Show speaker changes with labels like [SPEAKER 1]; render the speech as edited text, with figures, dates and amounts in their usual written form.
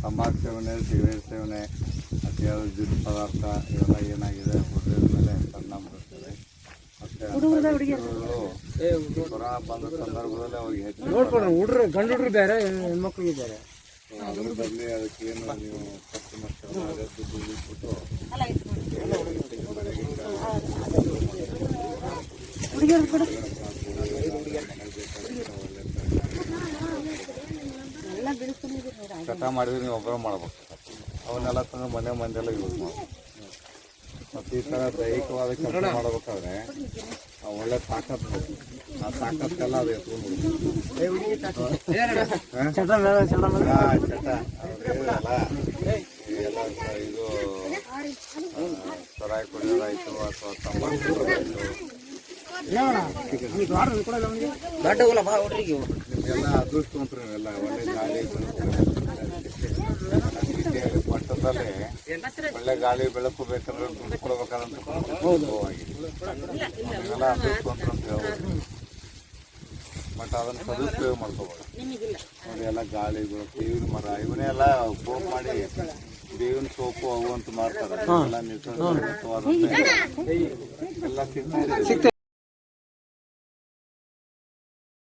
[SPEAKER 1] ತಂಬಾಕು ಸೇವನೆ, ಸಿಗರೇಟ್ ಸೇವನೆ, ಅತಿಯಾದ ಜ್ಯೂಸ್ ಪದಾರ್ಥ ಇವೆಲ್ಲ ಏನಾಗಿದೆ ಹುಡುಗರ ಮೇಲೆ ಪರಿಣಾಮ ಬೀರ್ತದೆ. ಮತ್ತೆ ಕೊರೋನಾ ಬಂದ ಸಂದರ್ಭದಲ್ಲಿ ಅವ್ರಿಗೆ ಹೆಚ್ಚು
[SPEAKER 2] ಹುಡುಗರು ಗಂಡು ಹುಡುಗರು ಬೇರೆ ಹೆಣ್ಮಕ್ಳಿಗೆ ಬೇರೆ.
[SPEAKER 1] ಅದ್ರ ಬದಲಿ ಅದಕ್ಕೇನು ನೀವು ಖರ್ಚು ಮಾಡ್ತೀರ ಅದೇ ದುಡ್ಡು ಉಳಿಸ್ಬಿಟ್ಟು ಚಟ ಮಾಡಿದ್ರೆ ನೀವು ಒಬ್ಬರು ಮಾಡ್ಬೇಕು. ಅವನ್ನೆಲ್ಲ ತಂದು ಮನೆ ಮಂದಿಯೆಲ್ಲ ಯೂಸ್ ಮಾಡ್ಬೇಕು. ಮತ್ತು ಈ ಥರ ದೈಹಿಕವಾದ ಕೆಲಸ ಮಾಡಬೇಕಾದ್ರೆ ಒಳ್ಳೆ ತಾಕತ್ತು ಬೇಕು. ಆ ತಾಕತ್ತೆಲ್ಲ ಅದು ಚಟ ಎಲ್ಲ ಇದು ಸರಾಯಿ ಕುಡಿಯೋದಾಯ್ತು ಅಥವಾ ತಂಬಾಕು ನಿಮಗೆಲ್ಲ ಅದೃಷ್ಟವಂತರು ನೀವೆಲ್ಲ ಒಳ್ಳೆ ಗಾಳಿ ಮಟ್ಟದಲ್ಲಿ ಒಳ್ಳೆ ಗಾಳಿ ಬೆಳಕು ಬೇಕಂದ್ರೆ ದುಡ್ಡು ಕೊಡ್ಬೇಕಂತ ನೀವೆಲ್ಲ ಅದೃಷ್ಟವಂತರು ಅಂತ ಹೇಳ್ಬೋದು. ಬಟ್ ಅದನ್ನು ಸದುಪಯೋಗ ಮಾಡ್ಕೋಬೋದು. ನೋಡಿ ಎಲ್ಲ ಗಾಳಿ ಬೆಳಕು ಬೇವಿನ ಮರ ಇವನ್ನೇ ಎಲ್ಲ ಸೋಪ್ ಮಾಡಿ ಬೇವಿನ ಸೋಪು ಅವು ಅಂತ ಮಾಡ್ತಾರೆ. ಎಲ್ಲ ನಿಸರ್ಗ ಎಲ್ಲ ಸಿಗ್ತಾ ಇದೆ.